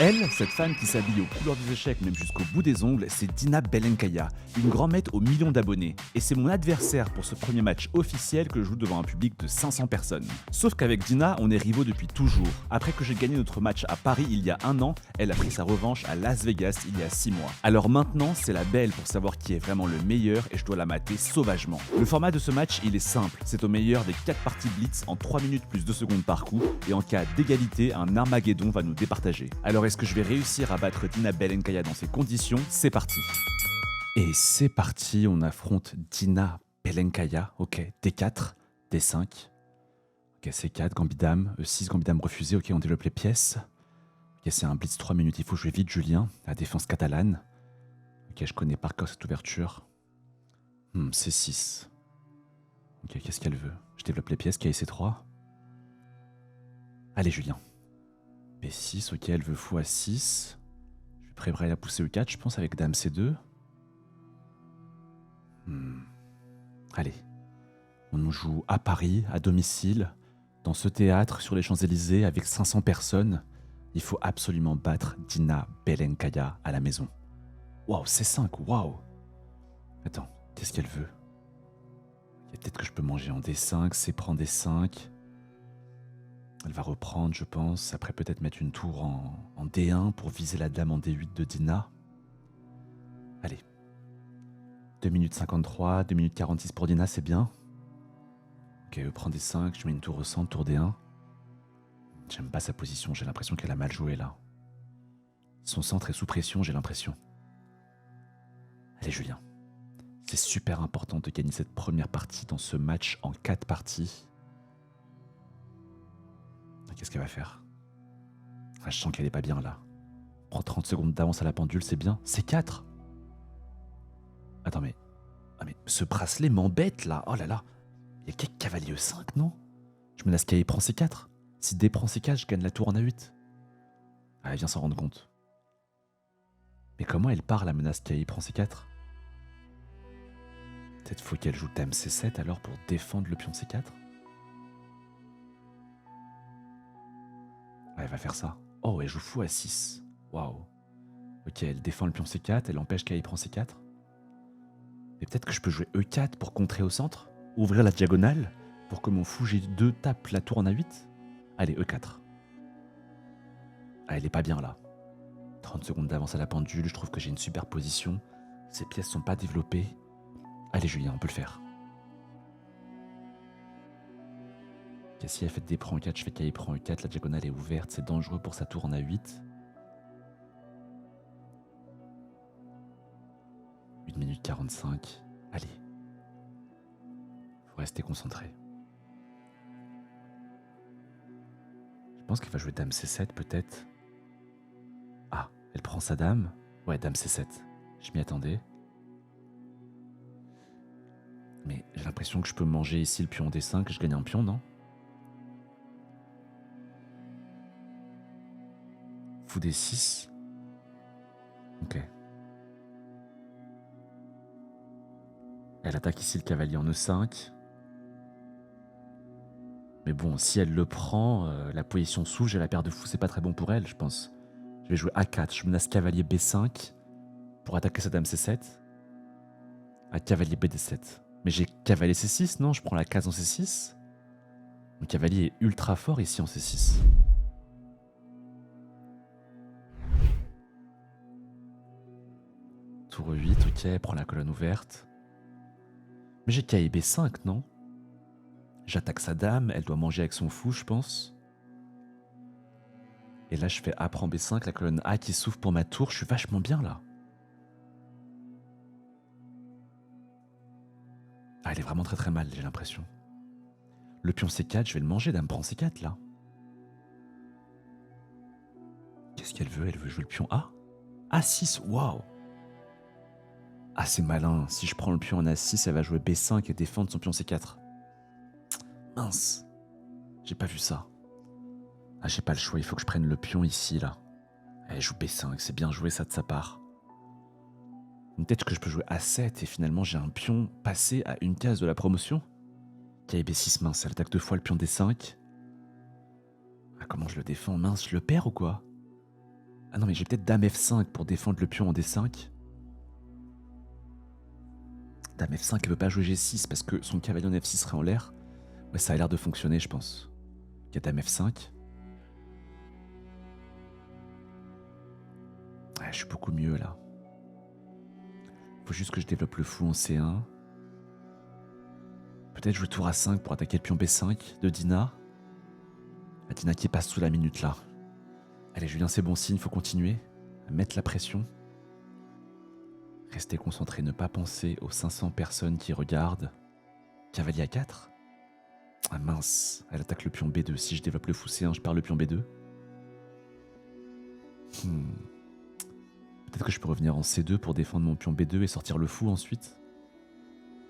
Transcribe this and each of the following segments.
Elle, cette femme qui s'habille aux couleurs des échecs même jusqu'au bout des ongles, c'est Dina Belenkaya, une grand-maître aux millions d'abonnés. Et c'est mon adversaire pour ce premier match officiel que je joue devant un public de 500 personnes. Sauf qu'avec Dina, on est rivaux depuis toujours. Après que j'ai gagné notre match à Paris il y a un an, elle a pris sa revanche à Las Vegas il y a 6 mois. Alors maintenant, c'est la belle pour savoir qui est vraiment le meilleur et je dois la mater sauvagement. Le format de ce match, il est simple. C'est au meilleur des 4 parties blitz en 3 minutes plus 2 secondes par coup et en cas d'égalité, un Armageddon va nous départager. Alors est-ce que je vais réussir à battre Dina Belenkaya dans ces conditions? C'est parti. Et c'est parti, on affronte Dina Belenkaya. Ok, D4, D5. Ok, C4, gambit dame, E6, gambit dame refusé. Ok, on développe les pièces. Ok, c'est un blitz 3 minutes, il faut jouer vite Julien. La défense catalane. Ok, je connais par cœur cette ouverture. C6. Ok, qu'est-ce qu'elle veut? Je développe les pièces, C3. Allez Julien. B6, ok, elle veut fou à 6. Je suis prêt à la pousser E4, je pense, avec dame C2. Allez. On nous joue à Paris, à domicile, dans ce théâtre sur les Champs-Élysées avec 500 personnes. Il faut absolument battre Dina Belenkaya à la maison. Waouh, C5, waouh. Attends, qu'est-ce qu'elle veut? Peut-être que je peux manger en D5, C prend D5. Elle va reprendre, je pense. Après, peut-être mettre une tour en D1 pour viser la dame en D8 de Dina. Allez. 2 minutes 53, 2 minutes 46 pour Dina, c'est bien. Ok, elle prend D5, je mets une tour au centre, tour D1. J'aime pas sa position, j'ai l'impression qu'elle a mal joué là. Son centre est sous pression, j'ai l'impression. Allez Julien. C'est super important de gagner cette première partie dans ce match en 4 parties. Qu'est-ce qu'elle va faire? Je sens qu'elle est pas bien là. Prends 30 secondes d'avance à la pendule, c'est bien. C'est 4. Attends, mais ce bracelet m'embête là. Oh là là. Il y a quelques cavalier E5, non? Je menace qu'elle prend C4. Si D prend C4, je gagne la tour en A8. Elle vient s'en rendre compte. Mais comment elle part la menace qu'elle prend C4? Peut-être faut qu'elle joue dame C7 alors pour défendre le pion C4. Elle va faire ça. Oh, elle joue fou à 6. Waouh. Ok, elle défend le pion C4, elle empêche qu'elle prend C4. Mais peut-être que je peux jouer E4 pour contrer au centre, ouvrir la diagonale pour que mon fou G2 tape la tour en A8. Allez, E4. Ah, elle est pas bien là. 30 secondes d'avance à la pendule, je trouve que j'ai une super position. Ces pièces sont pas développées. Allez Julien, on peut le faire. Ok, si elle fait D prend E4, je fais qu'elle prend E4, la diagonale est ouverte, c'est dangereux pour sa tour en A8. 1 minute 45. Allez. Faut rester concentré. Je pense qu'elle va jouer dame C7 peut-être. Ah, elle prend sa dame. Ouais, dame C7. Je m'y attendais. Mais j'ai l'impression que je peux manger ici le pion D5, je gagne un pion, non? Fou D6. Ok. Elle attaque ici le cavalier en E5. Mais bon, si elle le prend, la position s'ouvre, j'ai la paire de fou, c'est pas très bon pour elle, je pense. Je vais jouer A4, je menace cavalier B5 pour attaquer sa dame C7. À cavalier BD7. Mais j'ai cavalier C6, non? Je prends la case en C6. Mon cavalier est ultra fort ici en C6. Tour E8, ok, prend la colonne ouverte. Mais j'ai cavalier B5, non? J'attaque sa dame, elle doit manger avec son fou, je pense. Et là, je fais A prend B5, la colonne A qui s'ouvre pour ma tour, je suis vachement bien là. Ah, elle est vraiment très très mal, j'ai l'impression. Le pion C4, je vais le manger, dame prend C4 là. Qu'est-ce qu'elle veut? Elle veut jouer le pion A? A6, waouh! Ah, c'est malin, si je prends le pion en A6, elle va jouer B5 et défendre son pion C4. Mince, j'ai pas vu ça. Ah, j'ai pas le choix, il faut que je prenne le pion ici là. Elle joue B5, c'est bien joué ça de sa part. Peut-être que je peux jouer A7 et finalement j'ai un pion passé à une case de la promotion. Cavalier B6, mince, elle attaque 2 fois le pion D5. Ah, comment je le défends? Mince, je le perds ou quoi? Ah non, mais j'ai peut-être dame F5 pour défendre le pion en D5. Dame F5, elle veut pas jouer G6 parce que son cavalier en F6 serait en l'air. Ouais, ça a l'air de fonctionner, je pense. Il y a dame F5. Ouais, je suis beaucoup mieux, là. Faut juste que je développe le fou en C1. Peut-être jouer tour A5 pour attaquer le pion B5 de Dina. La Dina qui passe sous la minute, là. Allez, Julien, c'est bon signe, faut continuer. À mettre la pression. Rester concentré, ne pas penser aux 500 personnes qui regardent. Cavalier A4. Ah mince, elle attaque le pion B2. Si je développe le fou C1, je perds le pion B2. Peut-être que je peux revenir en C2 pour défendre mon pion B2 et sortir le fou ensuite.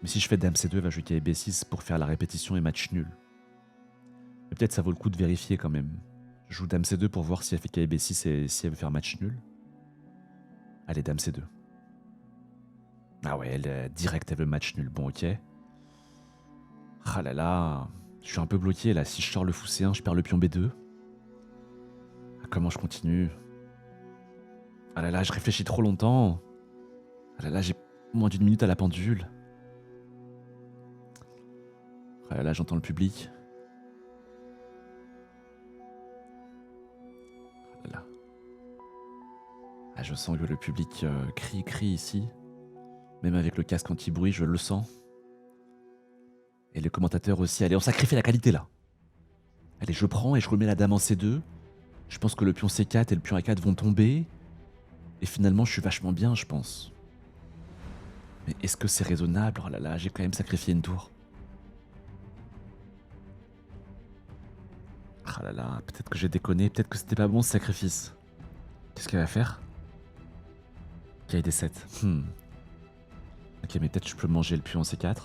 Mais si je fais dame C2, elle va jouer cavalier B6 pour faire la répétition et match nul. Mais peut-être ça vaut le coup de vérifier quand même. Je joue dame C2 pour voir si elle fait cavalier B6 et si elle veut faire match nul. Allez, dame C2. Ah ouais, elle direct, elle veut match nul. Bon, ok. Ah là là, je suis un peu bloqué là. Si je sors le fou C1, je perds le pion B2. Ah, comment je continue? Ah là là, je réfléchis trop longtemps. Ah là là, j'ai moins d'une minute à la pendule. Ah là là, j'entends le public. Ah là là. Ah, je sens que le public crie ici. Même avec le casque anti-bruit, je le sens. Et les commentateurs aussi. Allez, on sacrifie la qualité là. Allez, je prends et je remets la dame en C2. Je pense que le pion C4 et le pion A4 vont tomber. Et finalement, je suis vachement bien, je pense. Mais est-ce que c'est raisonnable? Oh là là, j'ai quand même sacrifié une tour. Ah là là, peut-être que j'ai déconné, peut-être que c'était pas bon ce sacrifice. Qu'est-ce qu'elle va faire? Cavalier D7. Ok, mais peut-être je peux manger le pion en C4.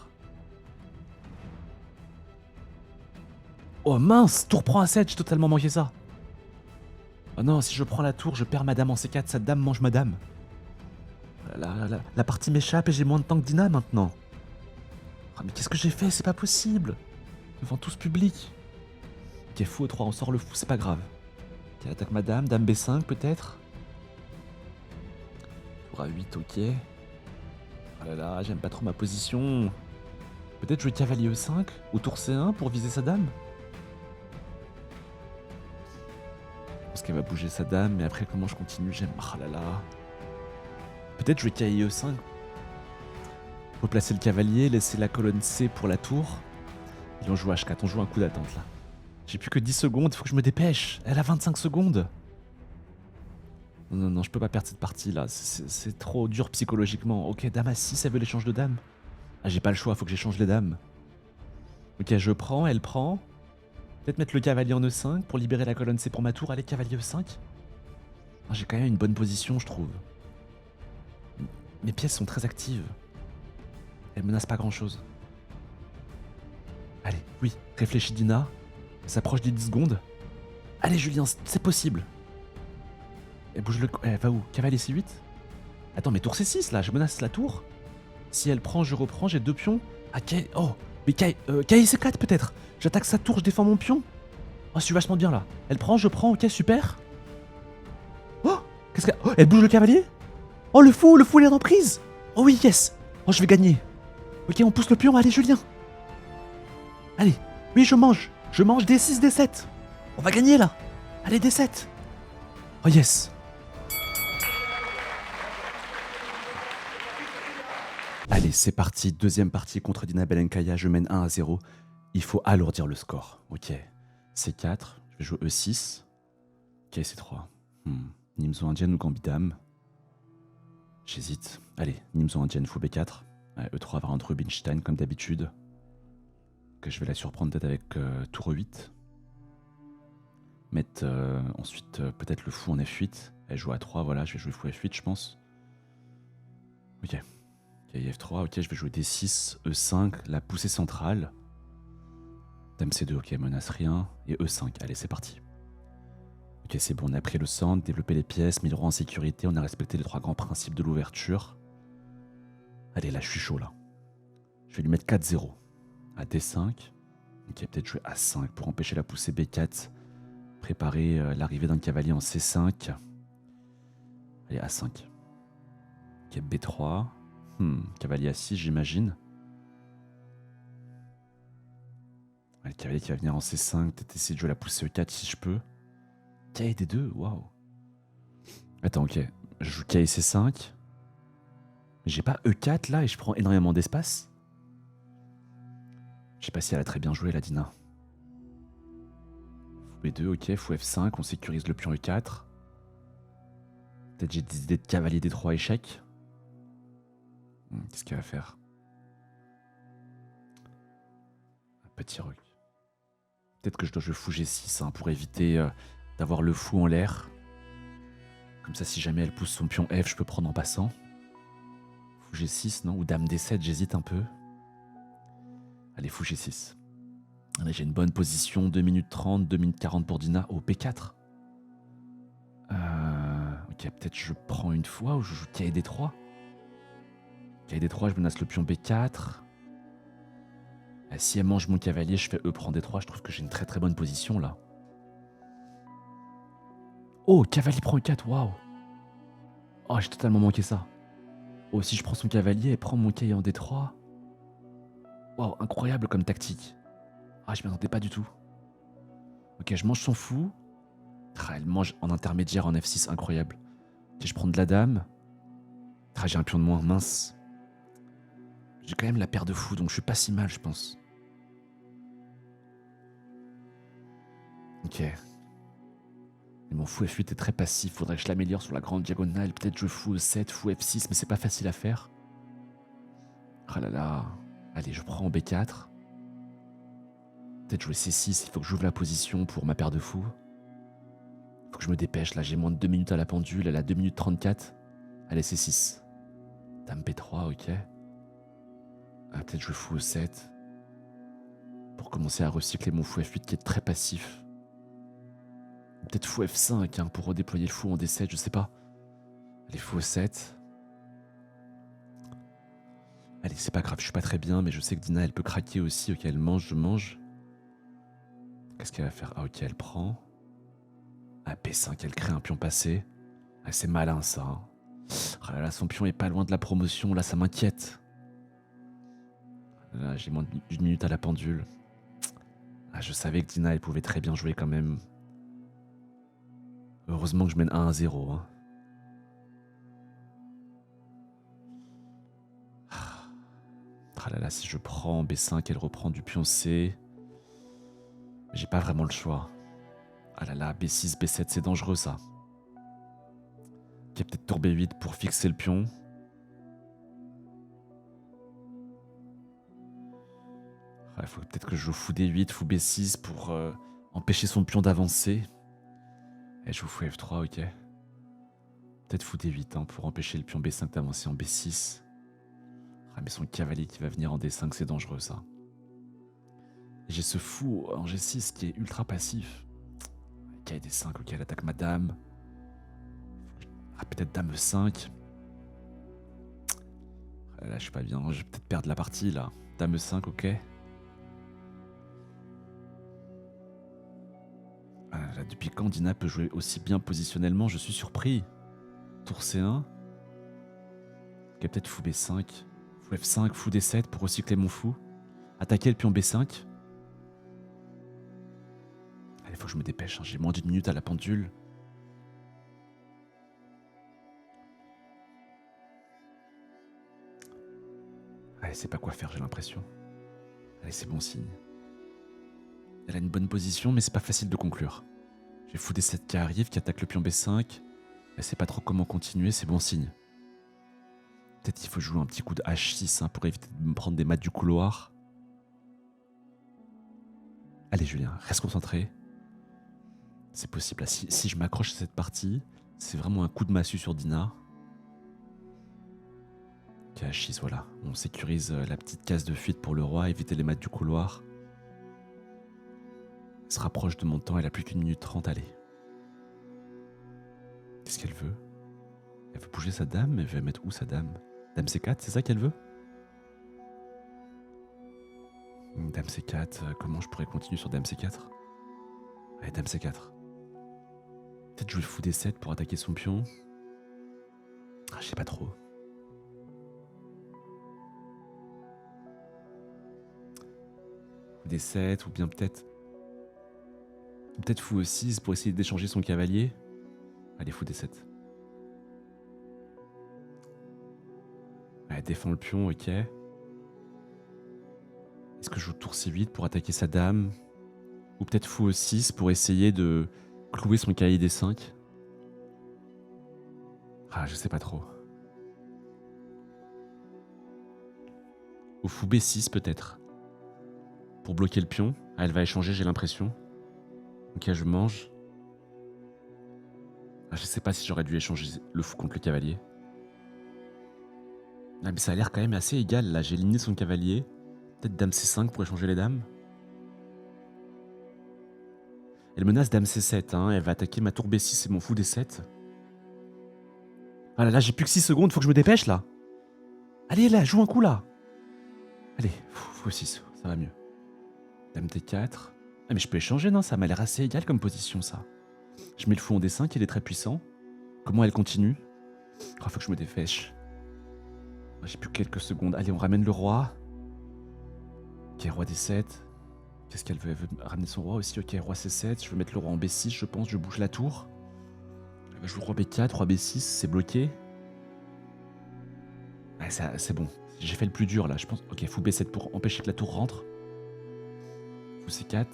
Oh mince, tour prend A7, j'ai totalement manqué ça. Oh non, si je prends la tour, je perds ma dame en C4, sa dame mange ma dame. La partie m'échappe et j'ai moins de temps que Dina maintenant. Oh, mais qu'est-ce que j'ai fait? C'est pas possible. Devant tout ce public. Ok, fou E3, on sort le fou, c'est pas grave. Ok, elle attaque ma dame B5 peut-être. Tour A8, ok. Oh là là, j'aime pas trop ma position. Peut-être jouer cavalier E5 ou tour C1 pour viser sa dame. Parce qu'elle va bouger sa dame, mais après comment je continue? J'aime... Oh là là. Peut-être jouer cavalier E5. Replacer le cavalier, laisser la colonne C pour la tour. Et on joue H4, on joue un coup d'attente là. J'ai plus que 10 secondes, il faut que je me dépêche. Elle a 25 secondes. Non, je peux pas perdre cette partie là. C'est trop dur psychologiquement. Ok, dame A6, elle veut l'échange de dames. Ah, j'ai pas le choix, faut que j'échange les dames. Ok, je prends, elle prend. Peut-être mettre le cavalier en E5 pour libérer la colonne C pour ma tour. Allez, cavalier E5. Ah, j'ai quand même une bonne position, je trouve. Mes pièces sont très actives. Elles menacent pas grand-chose. Allez, oui, réfléchis Dina. Elle s'approche des 10 secondes. Allez, Julien, c'est possible. Elle bouge le... Elle va où? Cavalier C8? Attends, mais tour C6, là, je menace la tour. Si elle prend, je reprends, j'ai 2 pions. Ah, oh, mais cavalier C4 peut-être. J'attaque sa tour, je défends mon pion. Oh, je suis vachement bien là. Elle prend, je prends, ok, super. Oh, qu'est-ce qu'elle... Oh, elle bouge le cavalier. Oh, le fou, il est en prise. Oh oui, yes. Oh, je vais gagner. Ok, on pousse le pion, allez, Julien. Allez, oui, je mange D6, D7. On va gagner là. Allez, D7. Oh yes. Allez, c'est parti. Deuxième partie contre Dina Belenkaya. Je mène 1-0. Il faut alourdir le score. Ok. C4. Je vais jouer E6. Ok, C3. Nimzo indienne ou gambit dame. J'hésite. Allez, Nimzo indienne, fou B4. E3 va rentrer Rubinstein comme d'habitude. Que je vais la surprendre peut-être avec tour E8. Mettre ensuite peut-être le fou en F8. Elle joue à 3, voilà, je vais jouer fou F8 je pense. Ok. Ok, F3, ok, je vais jouer D6, E5, la poussée centrale. Dame C2, ok, menace rien. Et E5, allez, c'est parti. Ok, c'est bon, on a pris le centre, développé les pièces, mis le roi en sécurité, on a respecté les 3 grands principes de l'ouverture. Allez, là, je suis chaud, là. Je vais lui mettre 4-0. À D5. Ok, peut-être jouer A5 pour empêcher la poussée B4. Préparer l'arrivée d'un cavalier en C5. Allez, A5. Ok, B3. Cavalier A6, j'imagine. Le cavalier qui va venir en C5. Peut-être essayer de jouer la poussée E4 si je peux. K et D2, waouh. Attends, ok. Je joue K et C5. Mais j'ai pas E4 là et je prends énormément d'espace. Je sais pas si elle a très bien joué la Dina. Fou B2, ok. Fou F5, on sécurise le pion E4. Peut-être j'ai des idées de cavalier D3 échec. Qu'est-ce qu'elle va faire? Un petit roc. Peut-être que je dois jouer fou G6 hein, pour éviter d'avoir le fou en l'air. Comme ça, si jamais elle pousse son pion F, je peux prendre en passant. Fou G6, non? Ou dame D7, j'hésite un peu. Allez, fou G6. Allez, j'ai une bonne position, 2 minutes 30, 2 minutes 40 pour Dina. Oh, P4. Ok, peut-être je prends une fois ou je joue K et D3. K et D3, je menace le pion B4. Si elle mange mon cavalier, je fais E prend D3. Je trouve que j'ai une très très bonne position là. Oh, cavalier prend E4, waouh. Oh, j'ai totalement manqué ça. Oh, si je prends son cavalier, elle prend mon K en D3. Waouh, incroyable comme tactique. Ah, je m'y attendais pas du tout. Ok, je mange son fou. Ah, elle mange en intermédiaire en F6, incroyable. Ok, je prends de la dame. Ah, j'ai un pion de moins, mince. J'ai quand même la paire de fous, donc je suis pas si mal, je pense. Ok. Et mon fou F8 est très passif, faudrait que je l'améliore sur la grande diagonale. Peut-être jouer fou E7, fou F6, mais c'est pas facile à faire. Ah là là. Allez, je prends en B4. Peut-être jouer C6, il faut que j'ouvre la position pour ma paire de fous. Faut que je me dépêche, là j'ai moins de 2 minutes à la pendule, elle a 2 minutes 34. Allez, C6. Dame B3, ok. Ah, peut-être jouer fou E7. Pour commencer à recycler mon fou F8 qui est très passif. Peut-être fou F5 hein, pour redéployer le fou en D7, je sais pas. Allez, fou E7. Allez, c'est pas grave, je suis pas très bien, mais je sais que Dina, elle peut craquer aussi. Ok, elle mange, je mange. Qu'est-ce qu'elle va faire? Ah, ok, elle prend. Ah, P5, elle crée un pion passé. Ah, c'est malin, ça. Hein. Ah là là, son pion est pas loin de la promotion. Là, ça m'inquiète. Là, j'ai moins d'une minute à la pendule. Ah, je savais que Dina, elle pouvait très bien jouer quand même. Heureusement que je mène 1-0. Hein. Ah là là, si je prends B5, elle reprend du pion C. J'ai pas vraiment le choix. Ah là là, B6, B7, c'est dangereux ça. Ok, peut-être tour B8 pour fixer le pion. Il faut peut-être que je joue fou D8, fou B6 pour empêcher son pion d'avancer. Et je joue fou F3, ok. Peut-être fou D8 hein, pour empêcher le pion B5 d'avancer en B6. Ah mais son cavalier qui va venir en D5, c'est dangereux ça. J'ai ce fou en G6 qui est ultra passif. Ok, D5, ok, elle attaque ma dame. Ah, peut-être dame E5. Là, je suis pas bien, je vais peut-être perdre la partie là. Dame E5, ok. Ah, là, depuis quand Dina peut jouer aussi bien positionnellement? Je suis surpris. Tour C1. Ok, peut-être fou B5. Fou F5, fou D7 pour recycler mon fou. Attaquer le pion B5. Allez, faut que je me dépêche, hein. J'ai moins d'une minute à la pendule. Allez, c'est pas quoi faire, j'ai l'impression. Allez, c'est bon signe. Elle a une bonne position, mais c'est pas facile de conclure. J'ai fou D7 qui arrive, qui attaque le pion B5. Elle sait pas trop comment continuer, c'est bon signe. Peut-être qu'il faut jouer un petit coup de H6 hein, pour éviter de me prendre des mates du couloir. Allez Julien, reste concentré. C'est possible. Là, si je m'accroche à cette partie, c'est vraiment un coup de massue sur Dina. Ok, H6, voilà. On sécurise la petite case de fuite pour le roi, éviter les mates du couloir. Elle se rapproche de mon temps, elle a plus qu'une minute 30, allez. Qu'est-ce qu'elle veut? Elle veut bouger sa dame, elle veut mettre où sa dame? Dame C4, c'est ça qu'elle veut? Dame C4, comment je pourrais continuer sur Dame C4? Allez, Dame C4. Peut-être jouer fou D7 pour attaquer son pion. Je sais pas trop. Fou D7 ou bien peut-être... Peut-être fou E6 pour essayer d'échanger son cavalier. Allez, fou D7. Ouais, défend le pion, ok. Est-ce que je joue tour C8 pour attaquer sa dame? Ou peut-être fou E6 pour essayer de clouer son cavalier D5? Ah, je sais pas trop. Ou fou B6 peut-être. Pour bloquer le pion. Ah, elle va échanger, j'ai l'impression. Ok, je mange. Ah, je sais pas si j'aurais dû échanger le fou contre le cavalier. Ah, mais ça a l'air quand même assez égal là. J'ai éliminé son cavalier. Peut-être dame C5 pour échanger les dames. Elle menace dame C7, hein. Elle va attaquer ma tour B6 et mon fou D7. Ah là là, j'ai plus que 6 secondes, faut que je me dépêche là. Allez là, joue un coup là. Allez, fou 6, ça va mieux. Dame T4. Ah mais je peux échanger, non? Ça m'a l'air assez égal comme position ça. Je mets le fou en D5, il est très puissant. Comment elle continue? Oh, faut que je me dépêche. J'ai plus que quelques secondes. Allez, on ramène le roi. Ok, roi D7. Qu'est-ce qu'elle veut? Elle veut ramener son roi aussi. Ok, roi C7. Je veux mettre le roi en B6, je pense. Je bouge la tour. Elle va jouer roi B4, roi B6. C'est bloqué. Ouais, c'est bon. J'ai fait le plus dur là, je pense. Ok, fou B7 pour empêcher que la tour rentre. Fou C4.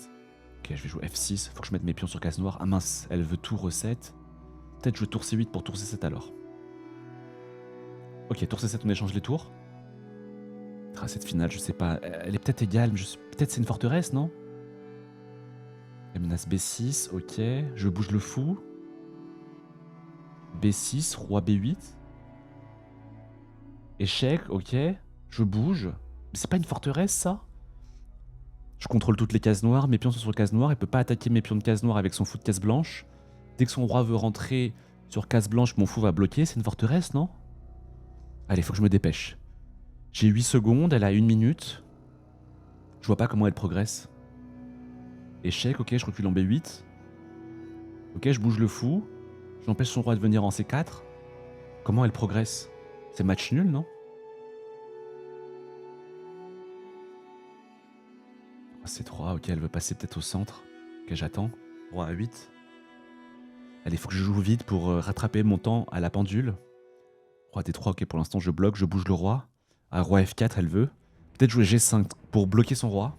Ok, je vais jouer F6. Faut que je mette mes pions sur case noire. Ah mince, elle veut tour E7. Peut-être jouer tour C8 pour tour C7 alors. Ok, tour C7, on échange les tours. Ah, cette finale, je sais pas. Elle est peut-être égale, mais peut-être c'est une forteresse, non? Elle menace B6, ok. Je bouge le fou. B6, roi B8. Échec, ok. Je bouge. Mais c'est pas une forteresse, ça? Je contrôle toutes les cases noires. Mes pions sont sur case noire. Il peut pas attaquer mes pions de case noire avec son fou de case blanche. Dès que son roi veut rentrer sur case blanche, mon fou va bloquer. C'est une forteresse, non? Allez, faut que je me dépêche. J'ai 8 secondes, elle a 1 minute. Je vois pas comment elle progresse. Échec, ok, je recule en B8. Ok, je bouge le fou. J'empêche son roi de venir en C4. Comment elle progresse? C'est match nul, non? C3, ok, elle veut passer peut-être au centre. Ok, j'attends. Roi A8. Allez, faut que je joue vite pour rattraper mon temps à la pendule. Roi D3, ok, pour l'instant je bloque, je bouge le roi. Ah, roi F4, elle veut. Peut-être jouer G5 pour bloquer son roi.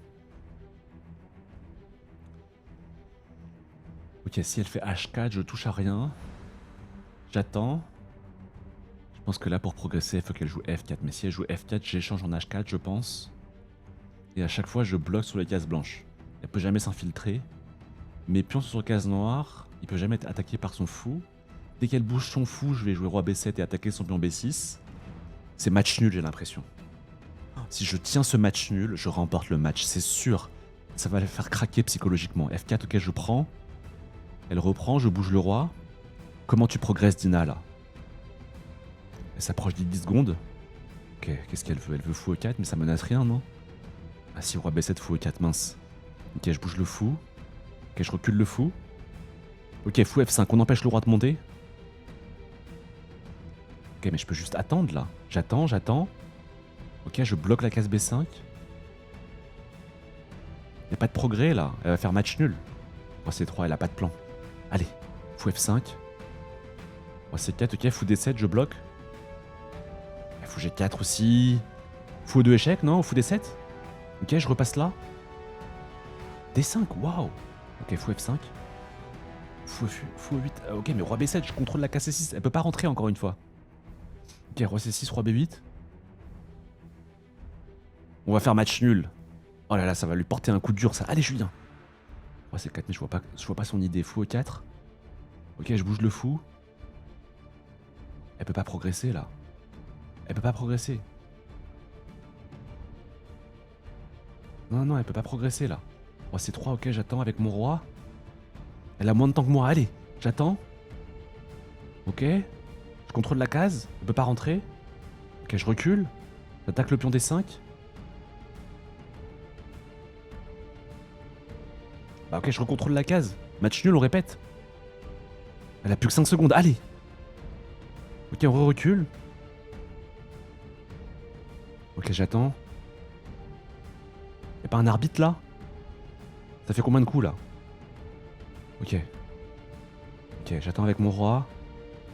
Ok, si elle fait H4, je touche à rien. J'attends. Je pense que là, pour progresser, il faut qu'elle joue F4. Mais si elle joue F4, j'échange en H4, je pense. Et à chaque fois, je bloque sur les cases blanches. Elle peut jamais s'infiltrer. Mes pions sont sur case noire. Il peut jamais être attaqué par son fou. Dès qu'elle bouge son fou, je vais jouer roi B7 et attaquer son pion B6. C'est match nul, j'ai l'impression. Si je tiens ce match nul, je remporte le match, c'est sûr. Ça va la faire craquer psychologiquement. F4, ok, je prends. Elle reprend, je bouge le roi. Comment tu progresses, Dina, là? Elle s'approche des 10 secondes. Ok, qu'est-ce qu'elle veut? Elle veut fou E4, mais ça menace rien, non? Ah si, roi B7, fou E4, mince. Ok, je bouge le fou. Ok, je recule le fou. Ok, fou F5, on empêche le roi de monter. Ok, mais je peux juste attendre, là. J'attends. Ok, je bloque la case B5. Y'a pas de progrès, là. Elle va faire match nul. Roi C3, elle a pas de plan. Allez, fou F5. Roi C4, ok, fou D7, je bloque. Fou G4 aussi. Fou E2 échec, non? Fou D7. Ok, je repasse là. D5, waouh. Ok, fou F5. Fou E8. Ok, mais roi B7, je contrôle la case C6. Elle peut pas rentrer encore une fois. Ok, roi C6, roi B8. On va faire match nul. Oh là là, ça va lui porter un coup dur, ça. Allez, Julien. Roi C4, mais je vois pas son idée. Fou E4. Ok, je bouge le fou. Elle peut pas progresser, là. Elle peut pas progresser. Non, elle peut pas progresser, là. Roi C3, ok, j'attends avec mon roi. Elle a moins de temps que moi, allez, j'attends. Ok. Je contrôle la case, elle peut pas rentrer. Ok, je recule. J'attaque le pion D5. Bah ok, je recontrôle la case. Match nul, on répète. Elle a plus que 5 secondes, allez. Ok, on recule. Ok, j'attends. Y'a pas un arbitre là? Ça fait combien de coups là? Ok. Ok, j'attends avec mon roi.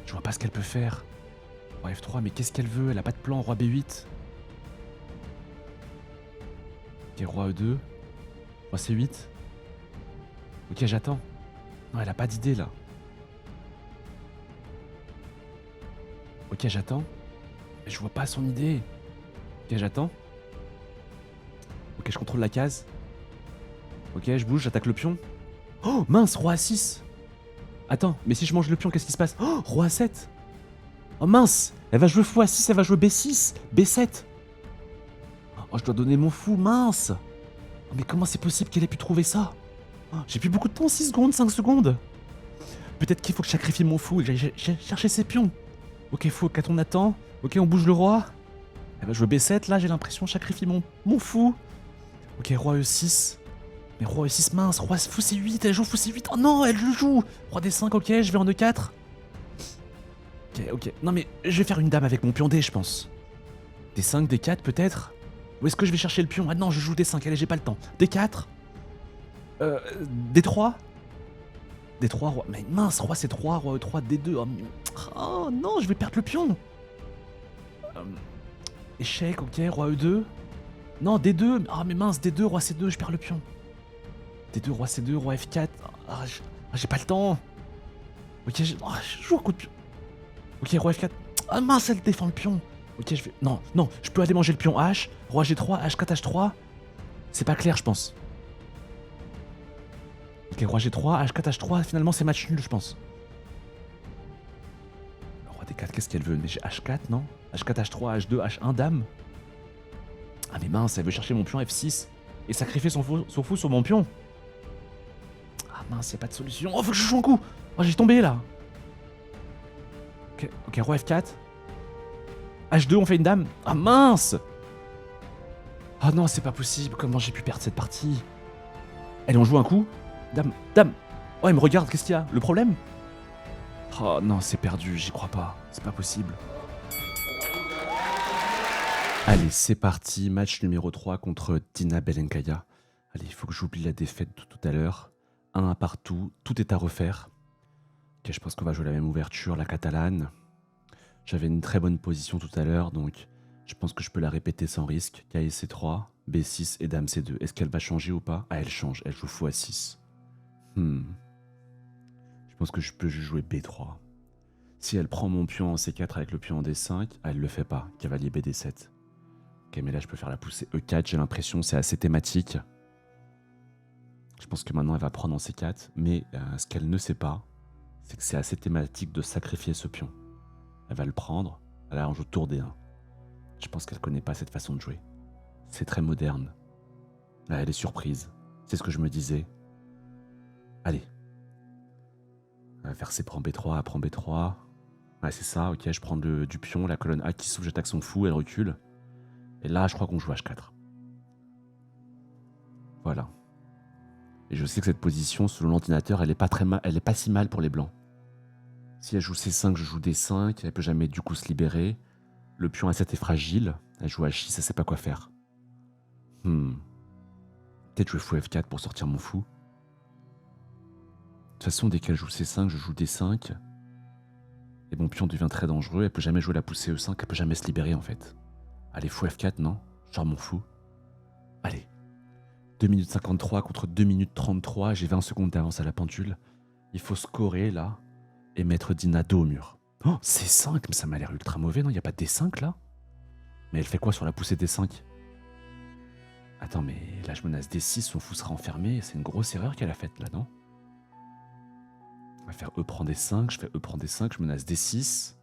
Je vois pas ce qu'elle peut faire. Roi F3, mais qu'est-ce qu'elle veut? Elle a pas de plan, roi B8. Ok, roi E2. Roi C8. Ok, j'attends. Non, elle a pas d'idée là. Ok, j'attends. Mais je vois pas son idée. Ok, j'attends. Ok, je contrôle la case. Ok, je bouge, j'attaque le pion. Oh, mince, roi A6. Attends, mais si je mange le pion, qu'est-ce qui se passe? Oh, roi A7. Oh mince, elle va jouer fou A6, elle va jouer B6, B7. Oh, je dois donner mon fou, mince. Oh, mais comment c'est possible qu'elle ait pu trouver ça? Oh, j'ai plus beaucoup de temps, 6 secondes, 5 secondes. Peut-être qu'il faut que je sacrifie mon fou et que j'aille chercher ses pions. Ok, fou, quand on attend. Ok, on bouge le roi. Elle va jouer B7, là, j'ai l'impression, je sacrifie mon fou. Ok, roi E6. Mais roi E6, mince, roi fou C8, elle joue fou C8. Oh non, elle le joue. Roi D5, ok, je vais en E4. Ok, ok. Non mais, je vais faire une dame avec mon pion D, je pense. D5, D4 peut-être? Où est-ce que je vais chercher le pion? Ah non, je joue D5, allez, j'ai pas le temps. D4. D3. D3, roi. Mais mince, roi C3, roi E3, D2. Oh non, je vais perdre le pion. Échec, ok, roi E2. Non, D2. Ah mais mince, D2, roi C2, je perds le pion. D2, roi C2, roi F4. Ah, j'ai pas le temps. Ok, je joue un coup de pion. Ok, roi F4. Ah mince, elle défend le pion. Ok, je vais... Non, non, je peux aller manger le pion H. Roi G3, H4, H3. C'est pas clair, je pense. Ok, roi G3, H4, H3. Finalement, c'est match nul, je pense. Roi D4, qu'est-ce qu'elle veut? Mais j'ai H4, non? H4, H3, H2, H1, dame. Ah mais mince, elle veut chercher mon pion F6 et sacrifier son fou sur mon pion. Ah mince, y'a pas de solution. Oh, faut que je joue un coup. Oh, j'ai tombé là. Ok, roi F4. H2, on fait une dame. Ah mince. Ah non, c'est pas possible. Comment j'ai pu perdre cette partie? Allez, on joue un coup. Dame, dame. Oh, il me regarde, qu'est-ce qu'il y a? Le problème? Oh non, c'est perdu, j'y crois pas. C'est pas possible. Allez, c'est parti. Match numéro 3 contre Dina Belenkaya. Allez, il faut que j'oublie la défaite de tout à l'heure. 1 partout, tout est à refaire. Ok, je pense qu'on va jouer la même ouverture, la catalane. J'avais une très bonne position tout à l'heure, donc je pense que je peux la répéter sans risque. K et C3, B6 et Dame C2. Est-ce qu'elle va changer ou pas? Ah, elle change, elle joue fou A6. Je pense que je peux juste jouer B3. Si elle prend mon pion en C4 avec le pion en D5, elle le fait pas. Cavalier BD7. Ok, mais là je peux faire la poussée E4, j'ai l'impression, c'est assez thématique. Je pense que maintenant elle va prendre en C4, mais ce qu'elle ne sait pas, c'est que c'est assez thématique de sacrifier ce pion. Elle va le prendre, là on joue tour D1. Je pense qu'elle connaît pas cette façon de jouer. C'est très moderne. Là elle est surprise, c'est ce que je me disais. Allez. Elle va faire C prend B3, A prend B3. Ouais c'est ça, ok, je prends du pion, la colonne A qui s'ouvre, j'attaque son fou, elle recule. Et là je crois qu'on joue H4. Voilà. Et je sais que cette position, selon l'ordinateur, elle est pas si mal pour les blancs. Si elle joue C5, je joue D5, elle peut jamais du coup se libérer. Le pion A7 est fragile, elle joue H6, elle sait pas quoi faire. Peut-être jouer fou F4 pour sortir mon fou. De toute façon, dès qu'elle joue C5, je joue D5. Et mon pion devient très dangereux, elle peut jamais jouer la poussée E5, elle peut jamais se libérer en fait. Allez, fou F4, non? Je sors mon fou. Allez. 2 minutes 53 contre 2 minutes 33, j'ai 20 secondes d'avance à la pendule. Il faut scorer là et mettre Dina dos au mur. Oh, C5, mais ça m'a l'air ultra mauvais, non? Il n'y a pas de D5 là? Mais elle fait quoi sur la poussée D5? Attends, mais là je menace D6, son fou sera enfermé, c'est une grosse erreur qu'elle a faite là, non? On va faire E prend D5, je fais E prend D5, je menace D6.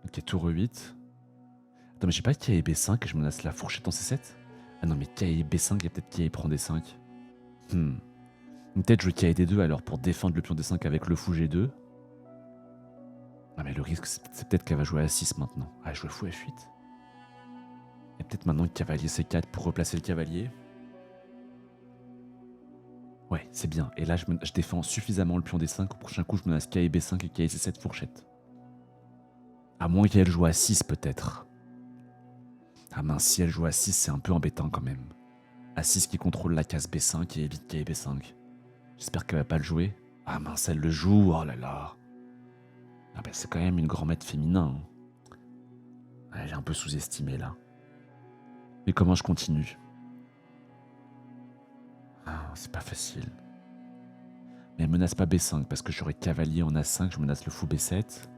Ok, tour E8. Attends, mais j'ai pas K B5 et je menace la fourchette en C7? Ah non, mais K B5, il y a peut-être K prend D5. Peut-être je K D2 alors pour défendre le pion D5 avec le fou G2. Ah mais le risque, c'est peut-être qu'elle va jouer à 6 maintenant. Ah, elle joue fou F8. Et peut-être maintenant cavalier C4 pour replacer le cavalier. Ouais, c'est bien. Et là, je défends suffisamment le pion D5. Au prochain coup, je menace K B5 et K C7 fourchette. À moins qu'elle joue à 6 peut-être. Ah mince, si elle joue à 6, c'est un peu embêtant quand même. À 6 qui contrôle la case B5 et évite qu'il y ait B5. J'espère qu'elle va pas le jouer. Ah mince, elle le joue, oh là là. Ah bah c'est quand même une grand maître féminin. Elle est un peu sous-estimée là. Mais comment je continue? Ah, c'est pas facile. Mais elle menace pas B5 parce que j'aurais cavalier en A5, je menace le fou B7.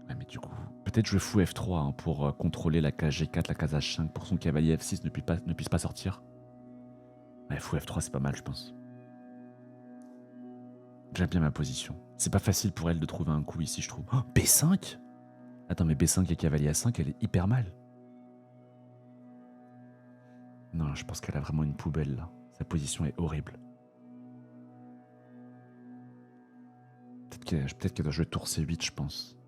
Ouais, mais du coup, peut-être jouer fou F3 pour contrôler la case G4, la case H5 pour son cavalier F6 ne puisse pas sortir. Ouais, fou F3 c'est pas mal je pense. J'aime bien ma position. C'est pas facile pour elle de trouver un coup ici je trouve. Oh, B5 ? Attends mais B5 et cavalier A5 elle est hyper mal. Non, je pense qu'elle a vraiment une poubelle là. Sa position est horrible. Peut-être qu'elle doit jouer tour C8 je pense.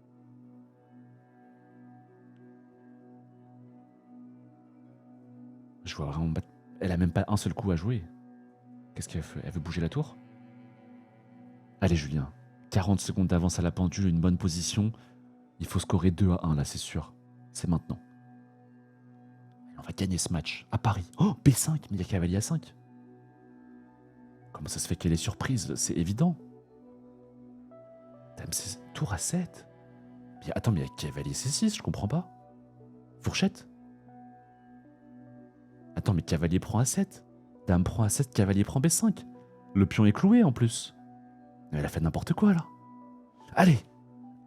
Je vois vraiment pas... Elle a même pas un seul coup à jouer. Qu'est-ce qu'elle fait? Elle veut bouger la tour? Allez Julien, 40 secondes d'avance à la pendule, une bonne position. Il faut scorer 2-1 là, c'est sûr. C'est maintenant. On va gagner ce match à Paris. Oh, B5, mais il y a cavalier A5. Comment ça se fait qu'elle est surprise? C'est évident. Dame C... Tour A7. Mais attends, mais il y a cavalier C6, je comprends pas. Fourchette. Attends, mais cavalier prend A7. Dame prend A7, cavalier prend B5. Le pion est cloué en plus. Mais elle a fait n'importe quoi là. Allez,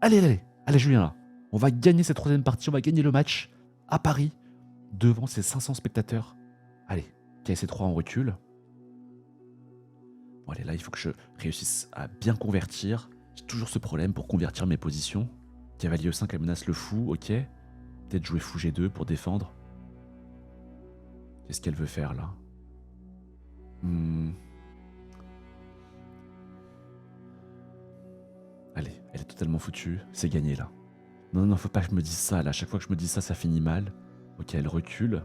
allez Julien là. On va gagner cette troisième partie, on va gagner le match à Paris devant ces 500 spectateurs. Allez, KC3 en recul. Bon allez là, il faut que je réussisse à bien convertir. J'ai toujours ce problème pour convertir mes positions. Cavalier E5, elle menace le fou, ok. Peut-être jouer fou G2 pour défendre. Qu'est-ce qu'elle veut faire là? Allez, elle est totalement foutue. C'est gagné là. Non, faut pas que je me dise ça là. À chaque fois que je me dis ça, ça finit mal. Ok, elle recule.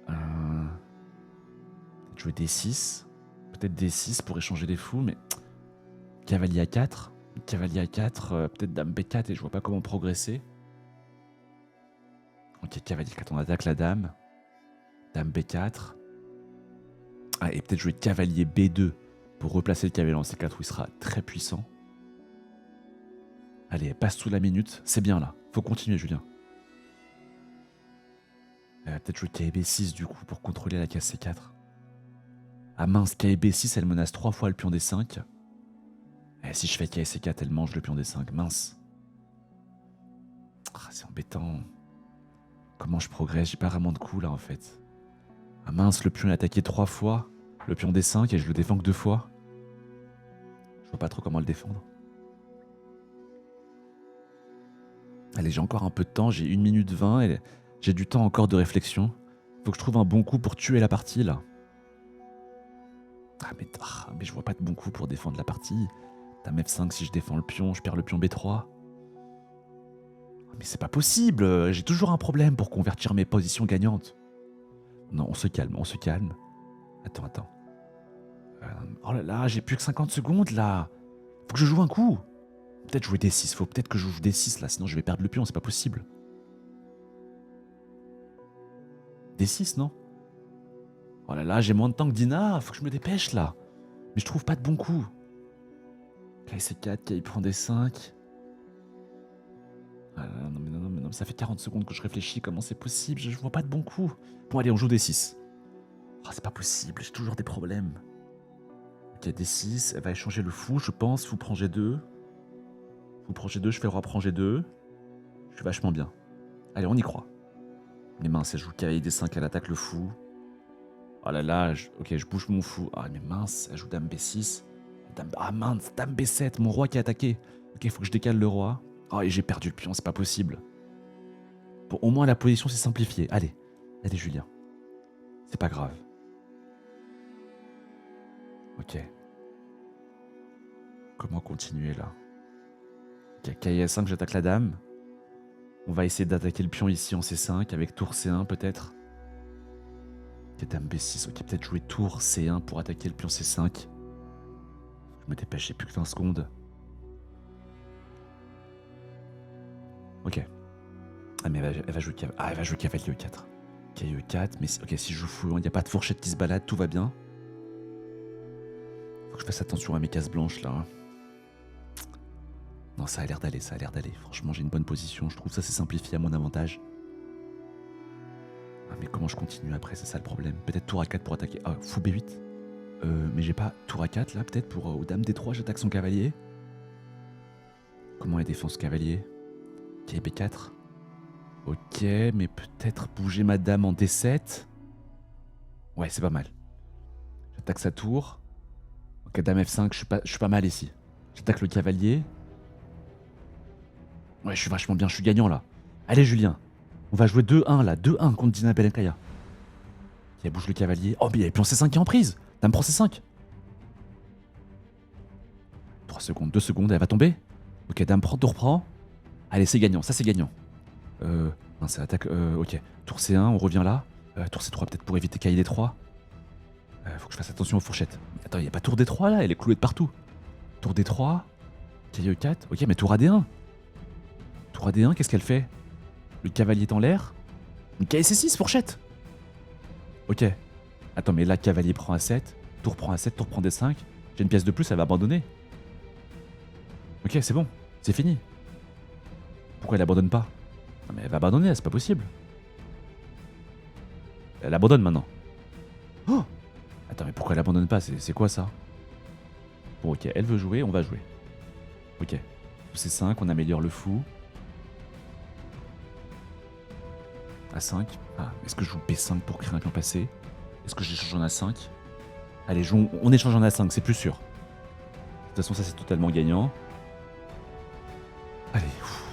Peut-être jouer D6. Peut-être D6 pour échanger les fous, mais... Cavalier A4. Cavalier A4, peut-être dame B4 et je vois pas comment progresser. Ok, cavalier 4, on attaque la dame. Dame B4. Ah, et peut-être jouer cavalier B2 pour replacer le cavalier en C4 où il sera très puissant. Allez, elle passe sous la minute. C'est bien là. Faut continuer, Julien. Peut-être jouer KB6 du coup pour contrôler la case C4. Ah mince, KB6, elle menace 3 fois le pion D5. Et si je fais KC4, elle mange le pion D5. Mince. Ah, c'est embêtant. Comment je progresse? J'ai pas vraiment de coups là en fait. Ah mince, le pion est attaqué 3 fois. Le pion D5 et je le défends que 2 fois. Je vois pas trop comment le défendre. Allez, j'ai encore un peu de temps, j'ai 1 minute 20 et j'ai du temps encore de réflexion. Faut que je trouve un bon coup pour tuer la partie là. Ah mais je vois pas de bon coup pour défendre la partie. Dame F5, si je défends le pion, je perds le pion B3. Mais c'est pas possible, j'ai toujours un problème pour convertir mes positions gagnantes. Non, on se calme, on se calme. Attends. Oh là là, j'ai plus que 50 secondes là. Faut que je joue un coup. Peut-être jouer D6, faut peut-être que je joue D6 là, sinon je vais perdre le pion, c'est pas possible. D6, non? Oh là là, j'ai moins de temps que Dina, faut que je me dépêche là. Mais je trouve pas de bon coup. KC4, qui prend D5. Ah là, non, ça fait 40 secondes que je réfléchis, comment c'est possible? Je vois pas de bon coup. Bon allez, on joue D6. Oh, c'est pas possible, j'ai toujours des problèmes. Ok, D6, elle va échanger le fou, je pense. Fou prend G2. Fou prend G2, je fais roi prend G2. Je suis vachement bien. Allez, on y croit. Mais mince, elle joue cavalier D5, elle attaque le fou. Oh là là, ok, je bouge mon fou. Ah mais mince, elle joue dame B6. Ah mince, dame B7, mon roi qui a attaqué. Ok, il faut que je décale le roi. Oh, et j'ai perdu le pion, c'est pas possible. Bon, au moins la position s'est simplifiée. Allez, Julien. C'est pas grave. Ok. Comment continuer là? Ok, KS5, j'attaque la dame. On va essayer d'attaquer le pion ici en C5 avec tour C1 peut-être. Ok, dame B6, ok, peut-être jouer tour C1 pour attaquer le pion C5. Je me dépêche, j'ai plus que 20 secondes. Ah, mais elle va jouer elle va jouer cavalier E4. Ok, E4, mais ok, si je joue fou, il n'y a pas de fourchette qui se balade, tout va bien. Faut que je fasse attention à mes cases blanches là. Non, ça a l'air d'aller, ça a l'air d'aller. Franchement, j'ai une bonne position, je trouve ça c'est simplifié à mon avantage. Ah, mais comment je continue après, c'est ça le problème. Peut-être tour A4 pour attaquer. Ah, fou B8. Mais j'ai pas tour A4 là, peut-être pour au dame D3, j'attaque son cavalier. Comment elle défend ce cavalier? Ok, B4. Ok, mais peut-être bouger ma dame en D7. Ouais, c'est pas mal. J'attaque sa tour. Ok, dame F5, je suis pas mal ici. J'attaque le cavalier. Ouais, je suis vachement bien, je suis gagnant là. Allez Julien, on va jouer 2-1 là, 2-1 contre Dina Belenkaya. Elle bouge le cavalier. Oh, mais il y a le pion C5 qui est en prise. Dame prend C5. 3 secondes, 2 secondes, elle va tomber. Ok, dame prend, tour prend. Allez, c'est gagnant, ça c'est gagnant. Non, c'est attaque. Ok, tour C1, on revient là. Tour C3 peut-être pour éviter cahier D3. Faut que je fasse attention aux fourchettes. Attends, il n'y a pas tour D3 là, elle est clouée de partout. Tour D3. Cahier E4. Ok, mais tour AD1. Tour AD1, qu'est-ce qu'elle fait? Le cavalier est en l'air. Une cahier C6, fourchette. Ok. Attends, mais là, cavalier prend A7. Tour prend A7, tour prend D5. J'ai une pièce de plus, elle va abandonner. Ok, c'est bon. C'est fini. Pourquoi elle abandonne pas? Non, mais elle va abandonner, c'est pas possible. Elle abandonne maintenant. Oh! Attends, mais pourquoi elle abandonne pas? C'est quoi ça? Bon, ok, elle veut jouer, on va jouer. Ok. C5, on améliore le fou. A5. Ah, est-ce que je joue B5 pour créer un pion passé? Est-ce que j'échange en A5? Allez, on échange en A5, c'est plus sûr. De toute façon, ça c'est totalement gagnant. Allez,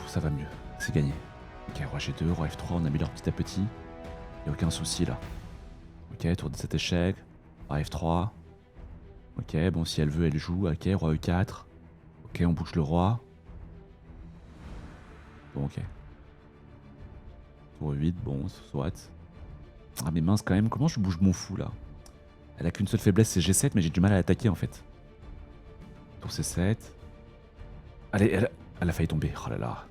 ça va mieux. C'est gagné. Ok, roi G2, roi F3, on améliore petit à petit. Il a aucun souci là. Ok, tour de cet échec. Roi F3. Ok, bon, si elle veut, elle joue. Ok, roi E4. Ok, on bouge le roi. Bon, ok. Tour 8, bon, soit. Ah, mais mince quand même, comment je bouge mon fou là? Elle a qu'une seule faiblesse, c'est G7, mais j'ai du mal à l'attaquer en fait. Tour C7. Allez, elle a failli tomber. Oh là là.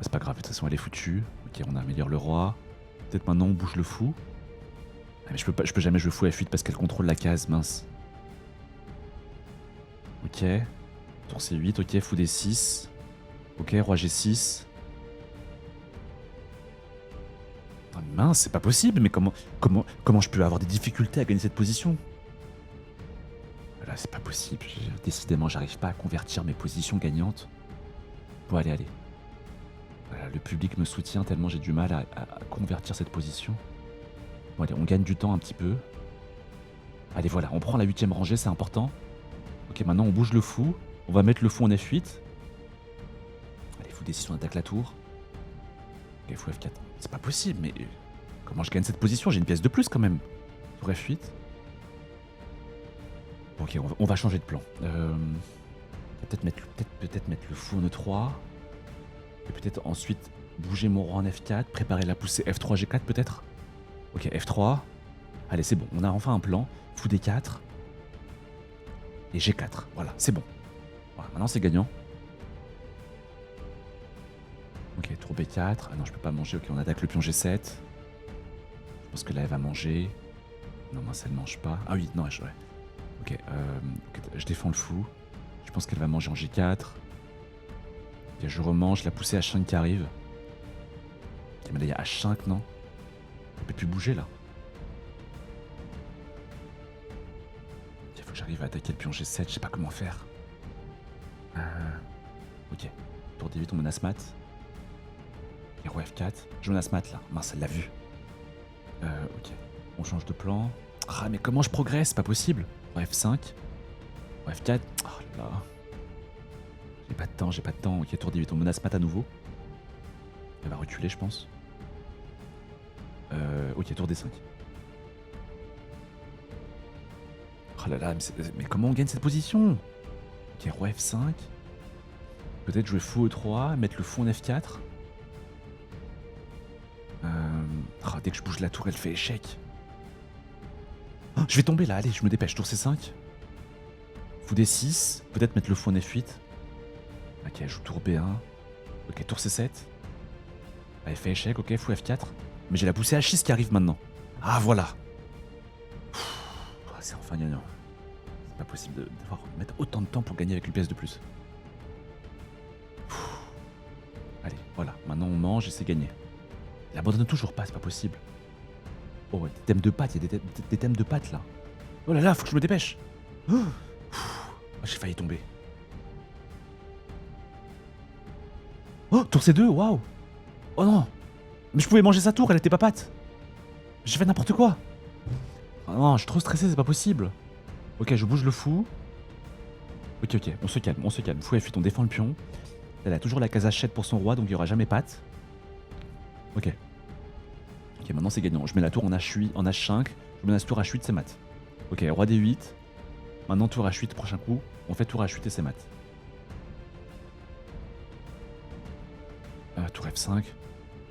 C'est pas grave, de toute façon elle est foutue. Ok, on améliore le roi. Peut-être maintenant on bouge le fou. Ah, mais je peux jamais jouer fou F8 parce qu'elle contrôle la case, mince. Ok. Tour C8, ok, fou D6. Ok, roi G6. Ah, mince, c'est pas possible, mais comment je peux avoir des difficultés à gagner cette position? Là, c'est pas possible. Décidément, j'arrive pas à convertir mes positions gagnantes. Bon, allez. Voilà, le public me soutient tellement j'ai du mal à convertir cette position. Bon, allez, on gagne du temps un petit peu. Allez, voilà, on prend la 8ème rangée, c'est important. Ok, maintenant on bouge le fou. On va mettre le fou en F8. Allez, fou D6, on attaque la tour. Ok, fou F4. C'est pas possible, mais comment je gagne cette position? J'ai une pièce de plus quand même. Tour F8. Ok, on va changer de plan. Peut-être mettre le fou en E3. Et peut-être ensuite bouger mon roi en F4. Préparer la poussée F3, G4 peut-être. Ok, F3. Allez, c'est bon. On a enfin un plan. Fou D4. Et G4. Voilà, c'est bon. Voilà, maintenant c'est gagnant. Ok, tour B4. Ah non, je peux pas manger. Ok, on attaque le pion G7. Je pense que là, elle va manger. Non, mince, elle mange pas. Ah oui, non, ouais. Ok, je défends le fou. Je pense qu'elle va manger en G4. Ok, je remange la poussée H5 qui arrive. Ok, mais là il y a H5, non? Elle peut plus bouger là. Il faut que j'arrive à attaquer le pion G7, je sais pas comment faire. Ok, tour D8 on menace mat. Et roi F4. Je menace mat là. Mince, elle l'a vu. Ok, on change de plan. Ah mais comment je progresse? C'est pas possible. Roi F5. Roi F4. Oh là là. J'ai pas de temps. Ok, tour D8, on menace mat à nouveau. Elle va reculer, je pense. Ok, tour D5. Oh là là, mais comment on gagne cette position? Ok, roi F5. Peut-être jouer fou E3, mettre le fou en F4. Dès que je bouge la tour, elle fait échec. Oh, je vais tomber là, allez, je me dépêche. Tour C5. Fou D6. Peut-être mettre le fou en F8. Ok, elle joue tour B1. Ok, tour C7. Elle fait échec, ok, fou F4. Mais j'ai la poussée H6 qui arrive maintenant. Ah voilà. C'est enfin gagnant. C'est pas possible de devoir mettre autant de temps pour gagner avec une pièce de plus. Allez, voilà, maintenant on mange et c'est gagné. Il abandonne toujours pas, c'est pas possible. Oh, des thèmes de pâtes, il y a des thèmes de pâtes là. Oh là là, faut que je me dépêche. Oh, j'ai failli tomber. Oh, tour C2, waouh. Oh non. Mais je pouvais manger sa tour, elle était pas pâte. J'ai fait n'importe quoi. Oh non, je suis trop stressé, c'est pas possible. Ok, je bouge le fou. Ok, on se calme, on se calme. Fou F8, on défend le pion. Elle a toujours la case H7 pour son roi, donc il n'y aura jamais patte. Ok. Ok, maintenant c'est gagnant. Je mets la tour en H8, en H5. Je menace tour H8, c'est mat. Ok, roi D8. Maintenant tour H8, prochain coup. On fait tour H8 et c'est mat. Tour F5.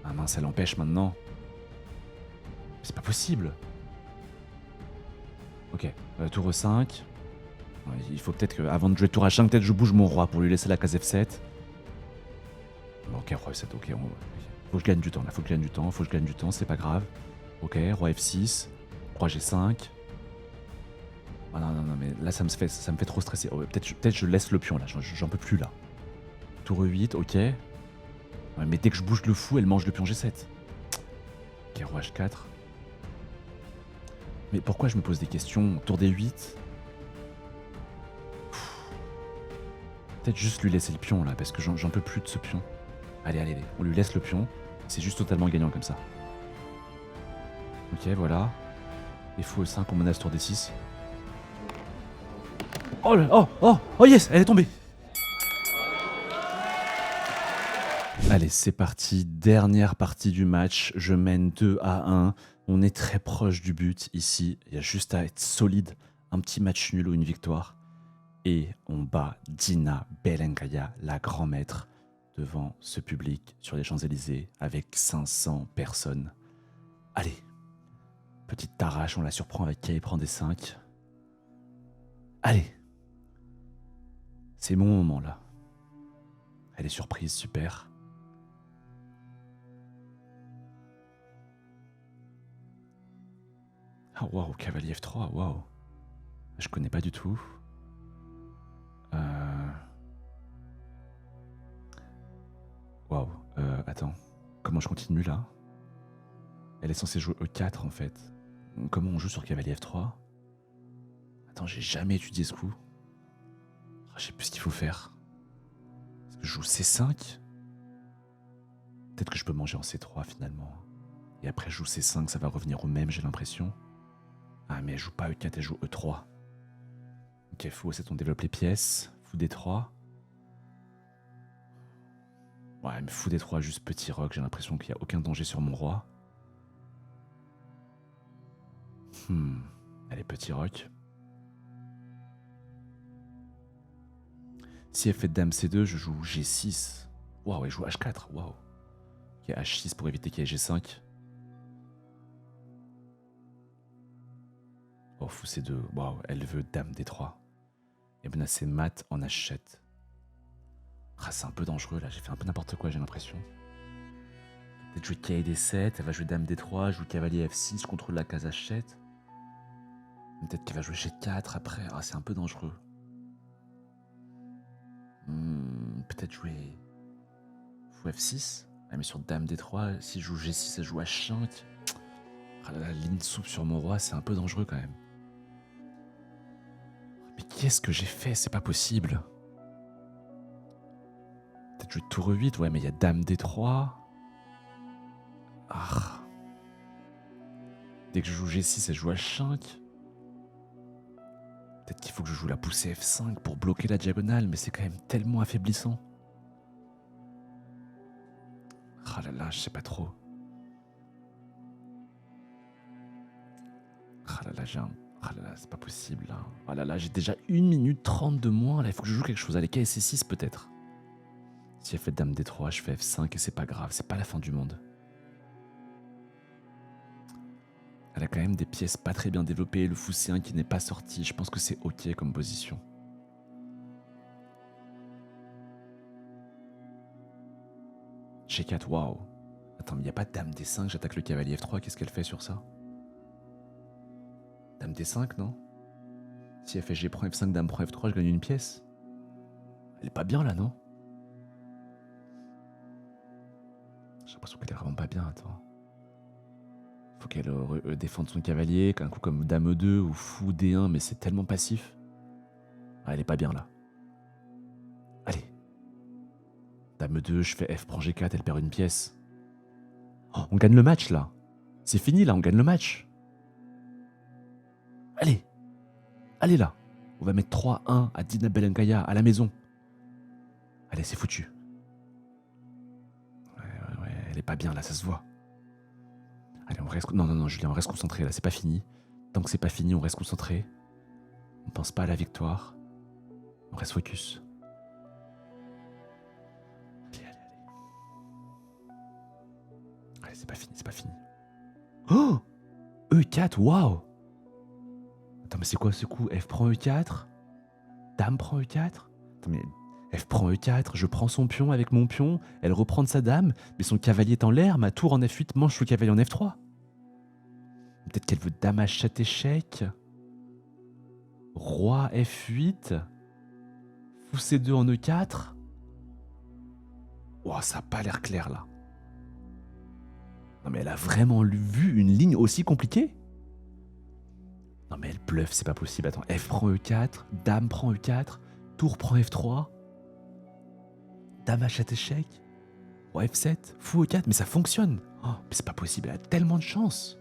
Ah mince, elle empêche maintenant. C'est pas possible. Ok, tour E5. Ouais, il faut peut-être que, avant de jouer tour H5, peut-être je bouge mon roi pour lui laisser la case F7. Bon, ok, roi F7, ok. Faut que je gagne du temps, là, faut que je gagne du temps, c'est pas grave. Ok, roi F6, roi G5. Ah non, mais là ça me fait trop stresser. Oh, peut-être je laisse le pion là, j'en peux plus là. Tour E8, ok. Ouais, mais dès que je bouge le fou, elle mange le pion G7. Ok, roi H4. Mais pourquoi je me pose des questions? Tour D8. Peut-être juste lui laisser le pion là, parce que j'en peux plus de ce pion. Allez, on lui laisse le pion. C'est juste totalement gagnant comme ça. Ok, voilà. Et fou E5, on menace tour D6. Oh yes, elle est tombée. Allez, c'est parti. Dernière partie du match. Je mène 2-1. On est très proche du but ici. Il y a juste à être solide. Un petit match nul ou une victoire. Et on bat Dina Belenkaya, la grand maître, devant ce public sur les Champs-Élysées avec 500 personnes. Allez, petite tarache, on la surprend avec Kay prend des 5. Allez, c'est mon moment là. Elle est surprise, super. Ah waouh, cavalier F3, waouh. Je connais pas du tout. Waouh, attends. Comment je continue là? Elle est censée jouer E4 en fait. Comment on joue sur cavalier F3? Attends, j'ai jamais étudié ce coup. Je sais plus ce qu'il faut faire. Est-ce que je joue C5? Peut-être que je peux manger en C3 finalement. Et après je joue C5, ça va revenir au même, j'ai l'impression. Ah mais elle joue pas E4, elle joue E3. Ok, fou, c'est on développe les pièces. Fou D3. Ouais, mais fou D3, juste petit roc, j'ai l'impression qu'il n'y a aucun danger sur mon roi. Allez, petit roc. Si elle fait dame C2, je joue G6. Waouh, elle joue H4, waouh. Ok, H6 pour éviter qu'il y ait G5. Oh, fou C2, waouh, elle veut dame D3. Et menacer mat en H7. Ah, c'est un peu dangereux là, j'ai fait un peu n'importe quoi, j'ai l'impression. Peut-être jouer K D7, elle va jouer dame D3, je joue cavalier F6, je contrôle la case H7. Peut-être qu'elle va jouer G4 après, ah, c'est un peu dangereux. Peut-être jouer fou F6. Ah, mais sur dame D3, si je joue G6, elle joue H5. Ah là là, ligne souple sur mon roi, c'est un peu dangereux quand même. Mais qu'est-ce que j'ai fait? C'est pas possible. Peut-être jouer tour E8, ouais, mais il y a dame D3. Ah. Dès que je joue G6, elle joue H5. Peut-être qu'il faut que je joue la poussée F5 pour bloquer la diagonale, mais c'est quand même tellement affaiblissant. Ah là là, je sais pas trop. Ah là là, ah là là, c'est pas possible là. Ah là là, j'ai déjà 1 minute 30 de moins. Là, il faut que je joue quelque chose. Allez, KSC6 peut-être. Si elle fait dame D3, je fais F5 et c'est pas grave. C'est pas la fin du monde. Elle a quand même des pièces pas très bien développées. Le fou C1 qui n'est pas sorti. Je pense que c'est ok comme position. G4, waouh. Attends, mais il n'y a pas de dame D5, j'attaque le cavalier F3, qu'est-ce qu'elle fait sur ça? Dame D5, non? Si elle fait G prend F5, dame prend F3, je gagne une pièce. Elle est pas bien là, non? J'ai l'impression qu'elle est vraiment pas bien, attends. Faut qu'elle défende son cavalier, qu'un coup comme dame E2 ou fou D1, mais c'est tellement passif. Ah, elle est pas bien là. Allez. Dame E2, je fais F prend G4, elle perd une pièce. Oh, on gagne le match là. C'est fini là, on gagne le match. Allez. Allez là. On va mettre 3-1 à Dina Belenkaya à la maison. Allez, c'est foutu. Ouais, elle est pas bien là, ça se voit. Allez, on reste... Non, Julien, on reste concentré là, c'est pas fini. Tant que c'est pas fini, on reste concentré. On pense pas à la victoire. On reste focus. Allez. Allez, c'est pas fini, c'est pas fini. Oh E4, waouh. Attends, mais c'est quoi ce coup? F prend E4. Dame prend E4. Attends, mais F prend E4, je prends son pion avec mon pion, elle reprend de sa dame, mais son cavalier est en l'air, ma tour en F8 mange le cavalier en F3. Peut-être qu'elle veut dame H7 échec. Roi F8. Fou C2 en E4. Oh, ça a pas l'air clair là. Non mais elle a vraiment vu une ligne aussi compliquée? Non mais elle bluffe, c'est pas possible. Attends, F prend E4, dame prend E4, tour prend F3, dame H7 échec, roi F7, fou E4, mais ça fonctionne. Oh, mais c'est pas possible, elle a tellement de chance.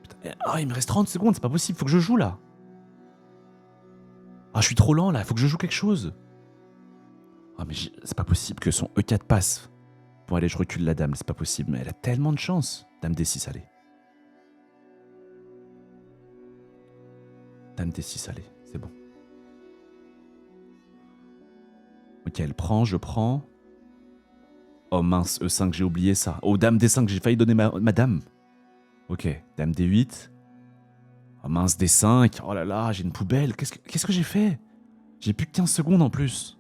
Putain, oh, il me reste 30 secondes, c'est pas possible, faut que je joue là. Ah, je suis trop lent là, faut que je joue quelque chose. Ah, mais c'est pas possible que son E4 passe. Bon, allez, je recule la dame, c'est pas possible, mais elle a tellement de chance. Dame D6, allez. Dame D6, allez, c'est bon. Ok, elle prend, je prends. Oh mince, E5, j'ai oublié ça. Oh, dame D5, j'ai failli donner ma dame. Ok, dame D8. Oh mince, D5. Oh là là, j'ai une poubelle. Qu'est-ce que j'ai fait? J'ai plus que 15 secondes en plus.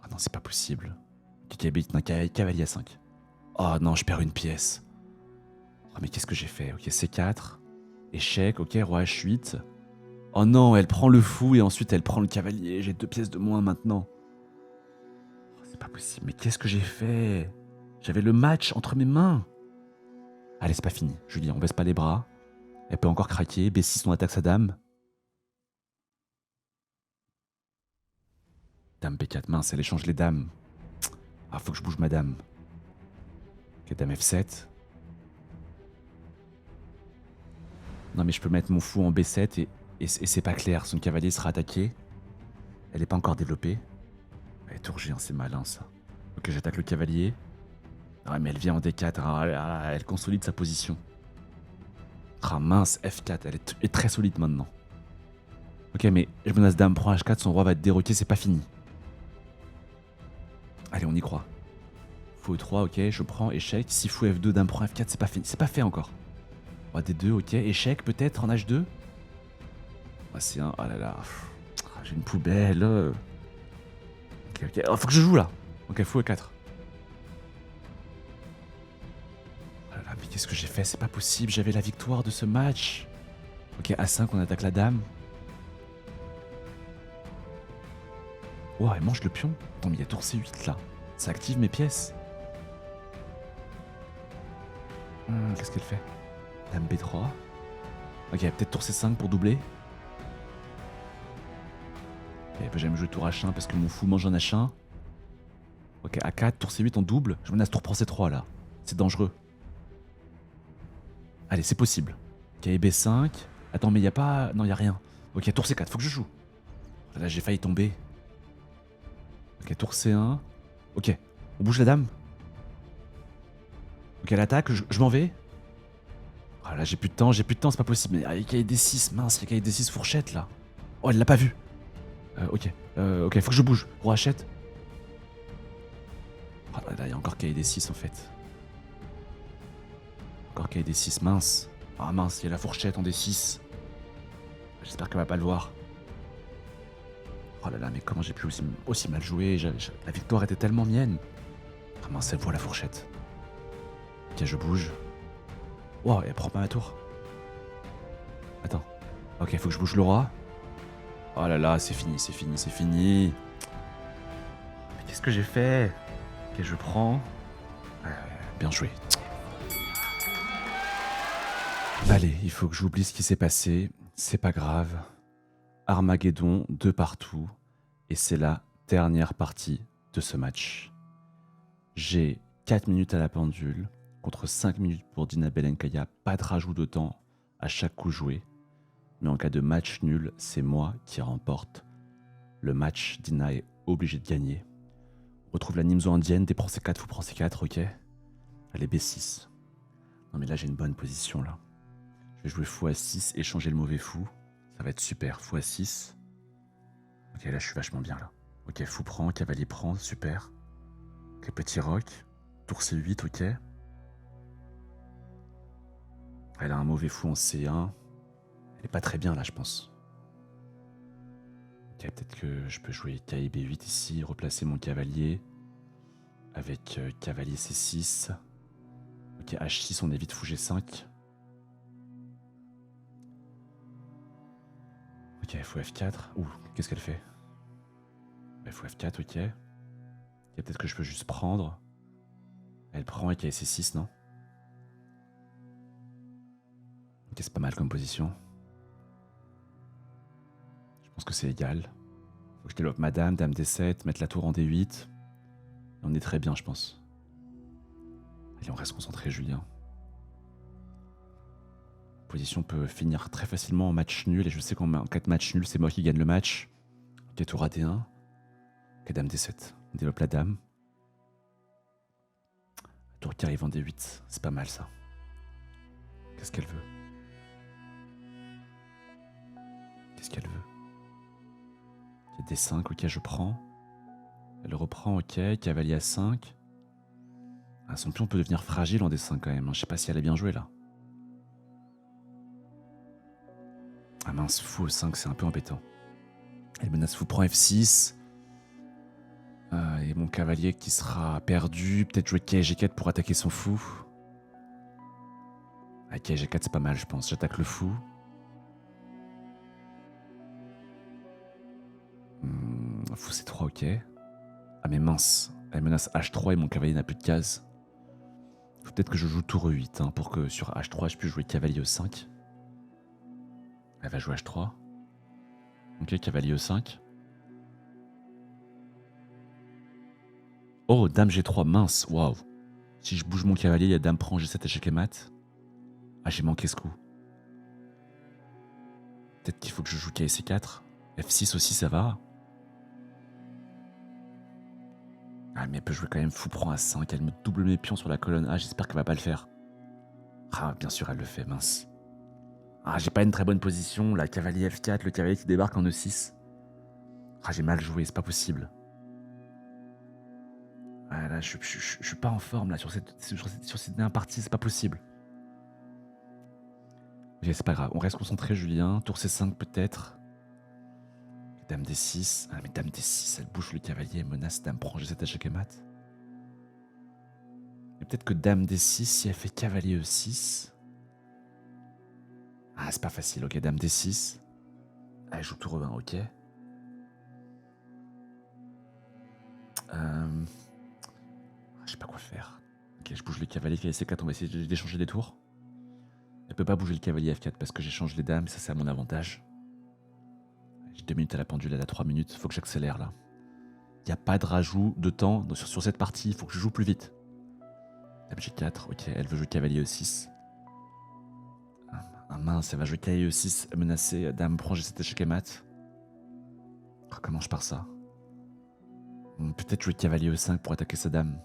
Ah non, c'est pas possible. Cavalier A5. Oh non, je perds une pièce. Oh mais qu'est-ce que j'ai fait? Ok, C4. Échec, ok, roi H8. Oh non, elle prend le fou et ensuite elle prend le cavalier. J'ai 2 pièces de moins maintenant. Oh, c'est pas possible, mais qu'est-ce que j'ai fait? J'avais le match entre mes mains. Allez, c'est pas fini. Julie, on baisse pas les bras. Elle peut encore craquer. B6, on attaque sa dame. Dame B4, mince, elle échange les dames. Ah, faut que je bouge ma dame. Ok, dame F7. Non, mais je peux mettre mon fou en B7 et c'est pas clair. Son cavalier sera attaqué. Elle est pas encore développée. Elle tour G1, c'est malin ça. Ok, j'attaque le cavalier. Ah, mais elle vient en D4. Ah, elle consolide sa position. Ah mince, F4, elle est très solide maintenant. Ok, mais je menace dame prend H4, son roi va être déroqué, c'est pas fini. Allez, on y croit. Fou E3, ok, je prends, échec. Si fou F2, dame prend F4, c'est pas fini, c'est pas fait encore. Roi D2, ok, échec peut-être en H2. Ah, c'est un... Oh là là, j'ai une poubelle. Ok, oh, faut que je joue là. Ok, fou E4. Oh là là, mais qu'est-ce que j'ai fait? C'est pas possible, j'avais la victoire de ce match. Ok, A5, on attaque la dame. Oh, elle mange le pion. Attends, mais il y a tour C8 là. Ça active mes pièces. Qu'est-ce qu'elle fait? Dame B3. Ok, peut-être tour C5 pour doubler. Ok, j'aime jouer tour H1 parce que mon fou mange un H1. Ok, A4, tour C8 en double. Je menace tour prend C3 là. C'est dangereux. Allez, c'est possible. Ok, B5. Attends, mais il y a pas... Non, il y a rien. Ok, tour C4, faut que je joue. Là, j'ai failli tomber. Ok, tour C1. Ok, on bouge la dame. Ok, elle attaque, je m'en vais. Oh là, j'ai plus de temps, c'est pas possible. Mais il y a D6, mince, il y a D6 fourchette là. Oh, elle l'a pas vu. Ok, faut que je bouge. Roi H7. Oh là, il y a encore KD6 en fait. Encore KD6, mince. Ah mince, il y a la fourchette en D6. J'espère qu'elle va pas le voir. Oh là là, mais comment j'ai pu aussi mal jouer? La victoire était tellement mienne. mince, elle voit la fourchette. Ok, je bouge. Wow, elle prend pas ma tour. Attends. Ok, faut que je bouge le roi. Oh là là, c'est fini, c'est fini, c'est fini. Mais qu'est-ce que j'ai fait? Ok, je prends. Bien joué. Allez, il faut que j'oublie ce qui s'est passé. C'est pas grave. Armageddon de partout. Et c'est la dernière partie de ce match. J'ai 4 minutes à la pendule contre 5 minutes pour Dina Belenkaya. Pas de rajout de temps à chaque coup joué. Mais en cas de match nul, c'est moi qui remporte le match. Dina est obligée de gagner. On retrouve la Nimzo indienne. Des prend C4, vous prend C4, ok. Allez, B6. Non mais là j'ai une bonne position là. Je vais jouer fou à 6 et changer le mauvais fou. Ça va être super, fou à 6. Ok, là je suis vachement bien là. Ok, fou prend, cavalier prend, super. Ok, petit roc. Tour C8, ok. Elle a un mauvais fou en C1. Elle est pas très bien là, je pense. Ok, peut-être que je peux jouer K B8 ici, replacer mon cavalier. Avec cavalier C6. Ok, H6, on évite fou G5. Ok, fou F4. Ouh, qu'est-ce qu'elle fait? Fou F4, ok. Peut-être que je peux juste prendre. Elle prend avec C6, non? Ok, c'est pas mal comme position. Je pense que c'est égal. Faut que je développe ma dame, dame D7, mettre la tour en D8. Et on est très bien, je pense. Allez, on reste concentré, Julien. La position peut finir très facilement en match nul. Et je sais qu'en cas de match nul, c'est moi qui gagne le match. Ok, tour AD1. Ok, dame D7. On développe la dame. Tour qui arrive en D8. C'est pas mal, ça. Qu'est-ce qu'elle veut? Qu'est-ce qu'elle veut? Ok, D5, ok, je prends. Elle reprend, ok. Cavalier à 5. Ah, son pion peut devenir fragile en D5 quand même. Je sais pas si elle est bien jouée là. Ah mince, fou au 5, c'est un peu embêtant. Elle menace fou prend F6. Et mon cavalier qui sera perdu. Peut-être jouer K G4 pour attaquer son fou. Ah, K G4 c'est pas mal, je pense. J'attaque le fou. Fou C3, ok. Ah mais mince, elle menace H3 et mon cavalier n'a plus de cases. Faut peut-être que je joue tour E8 hein, pour que sur H3 je puisse jouer cavalier E5. Elle va jouer H3. Ok, cavalier E5. Oh, dame G3, mince, waouh. Si je bouge mon cavalier, il y a dame prend G7 échec et mat. Ah, j'ai manqué ce coup. Peut-être qu'il faut que je joue KC4. F6 aussi, ça va. Ah, mais elle peut jouer quand même fou prend A5. Elle me double mes pions sur la colonne A. J'espère qu'elle va pas le faire. Ah, bien sûr, elle le fait, mince. Ah, j'ai pas une très bonne position. La cavalier F4, le cavalier qui débarque en E6. Ah, j'ai mal joué, c'est pas possible. Ah, là, je suis pas en forme là sur cette dernière partie, c'est pas possible. Ok, c'est pas grave, on reste concentré, Julien. Tour C5 peut-être. Dame D6. Ah, mais dame D6, elle bouge le cavalier, elle menace, dame prend G7 échec et mat. Et peut-être que dame D6, si elle fait cavalier E6. Ah, c'est pas facile, ok, dame D6. Ah, elle joue tour E1, ok. Je sais pas quoi faire. Ok, je bouge le cavalier qui est C4, on va essayer d'échanger des tours. Elle peut pas bouger le cavalier F4 parce que j'échange les dames, ça c'est à mon avantage. J'ai 2 minutes à la pendule, elle a 3 minutes, faut que j'accélère là. Y a pas de rajout de temps sur cette partie, il faut que je joue plus vite. Dame G4, ok, elle veut jouer cavalier E6. Ah mince, elle va jouer cavalier E6, menacée, dame prend G7 échec et mat. Oh, comment je pars ça? Peut-être jouer cavalier E5 pour attaquer sa dame.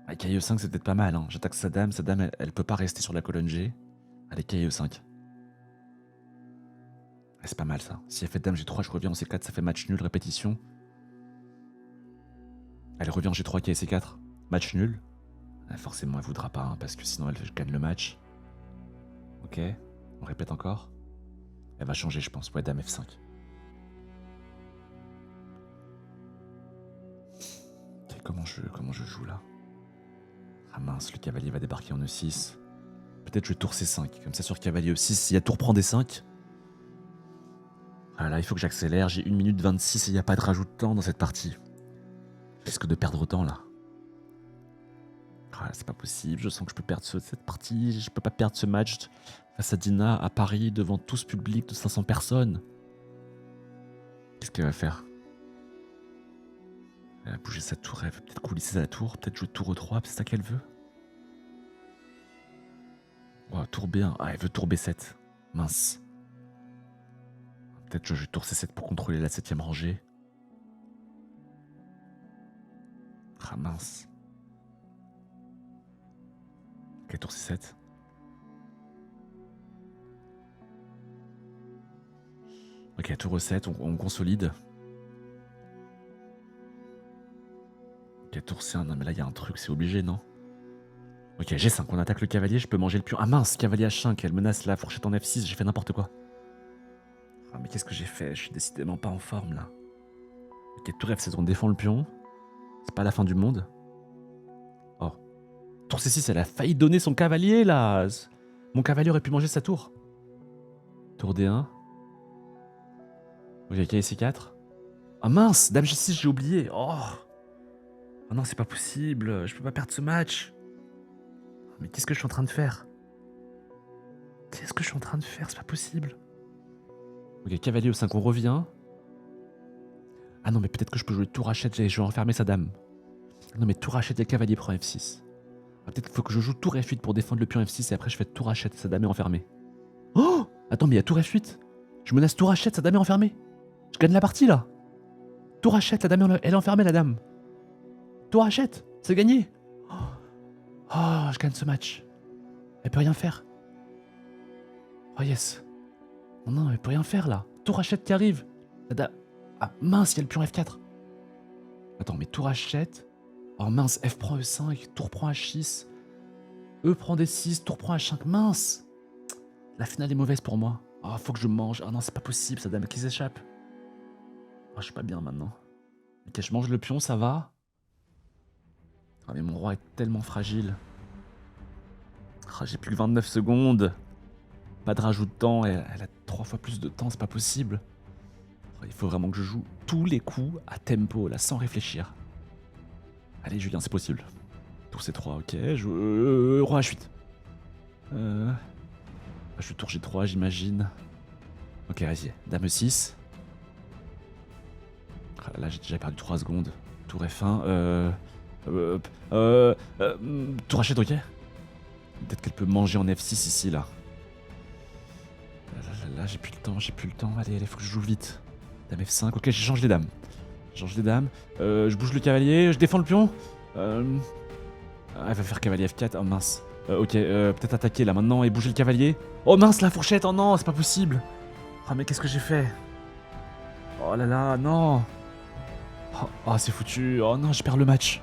Ah, cavalier E5 c'est peut-être pas mal, hein. J'attaque sa dame elle peut pas rester sur la colonne G. Allez, cavalier E5. Ah, c'est pas mal ça. Si elle fait dame G3, je reviens en C4, ça fait match nul, répétition. Elle revient en G3, qui est C4. Match nul. Ah, forcément, elle voudra pas, hein, parce que sinon elle gagne le match. Ok, on répète encore. Elle va changer, je pense. Ouais, dame F5. comment je joue là? Ah mince, le cavalier va débarquer en E6. Peut-être je vais tour C5, comme ça sur cavalier E6, s'il y a tour prend D5. Ah là, il faut que j'accélère, j'ai 1 minute 26 et il n'y a pas de rajout de temps dans cette partie. Je risque de perdre autant là. Ah, c'est pas possible, je sens que je peux perdre cette partie, je peux pas perdre ce match face à Dina à Paris devant tout ce public de 500 personnes. Qu'est-ce qu'elle va faire? Elle va bouger sa tour, elle veut peut-être coulisser la tour, peut-être jouer tour E3, c'est ça qu'elle veut? Oh, tour B1, ah elle veut tour B7, mince. Peut-être je joue tour C7 pour contrôler la 7ème rangée. Ah mince. Ok, tour C7. Ok, tour E7, on consolide. Ok, tour C1, non mais là il y a un truc, c'est obligé, non? Ok, G5, on attaque le cavalier, je peux manger le pion. Ah mince, cavalier H5, elle menace la fourchette en F6, j'ai fait n'importe quoi. Ah mais qu'est-ce que j'ai fait? Je suis décidément pas en forme là. Ok, tour F7, on défend le pion. C'est pas la fin du monde. Oh. Tour C6, elle a failli donner son cavalier là. Mon cavalier aurait pu manger sa tour. Tour D1. Ok, cavalier C4. Ah mince, dame G6, j'ai oublié. Oh. Oh non, c'est pas possible, je peux pas perdre ce match. Mais qu'est-ce que je suis en train de faire? Qu'est-ce que je suis en train de faire? C'est pas possible. Ok, cavalier E5, on revient. Ah non, mais peut-être que je peux jouer tour H7, je vais enfermer sa dame. Non, mais tour H7 et cavalier prend F6. Ah, peut-être qu'il faut que je joue tour F8 pour défendre le pion F6 et après je fais tour H7, sa dame est enfermée. Oh! Attends, mais il y a tour F8. Je menace tour H7, sa dame est enfermée. Je gagne la partie là. Tour H7, la dame elle est enfermée, la dame. Tour H7, c'est gagné. Oh, je gagne ce match. Elle peut rien faire. Oh yes. Non, non, elle peut rien faire là. Tour H7 qui arrive. La dame... Ah mince, il y a le pion F4. Attends, mais tour H7. Oh mince, F prend E5, tour prend H6. E prend D6, tour prend H5. Mince. La finale est mauvaise pour moi. Oh, faut que je mange. Ah non, c'est pas possible, sa dame qui s'échappe. Oh, je suis pas bien maintenant. Ok, je mange le pion, ça va. Ah mais mon roi est tellement fragile. Ah, j'ai plus que 29 secondes. Pas de rajout de temps, elle a 3 fois plus de temps, c'est pas possible. Oh, il faut vraiment que je joue tous les coups à tempo, là, sans réfléchir. Allez Julien, c'est possible. Tour C3, ok, roi H8. Je suis tour G3, j'imagine. Ok, vas-y, dame E6. Ah, là, j'ai déjà perdu 3 secondes. Tour F1, tour H7, ok. Peut-être qu'elle peut manger en F6 ici, là. Là, j'ai plus le temps. Allez, faut que je joue vite. Dame F5, ok, je change les dames. Je bouge le cavalier, je défends le pion. Elle va faire cavalier F4, oh mince. Ok, peut-être attaquer là maintenant et bouger le cavalier. Oh mince, la fourchette, oh non, c'est pas possible. Ah mais qu'est-ce que j'ai fait? Oh là là, non. Oh, c'est foutu, oh non, je perds le match.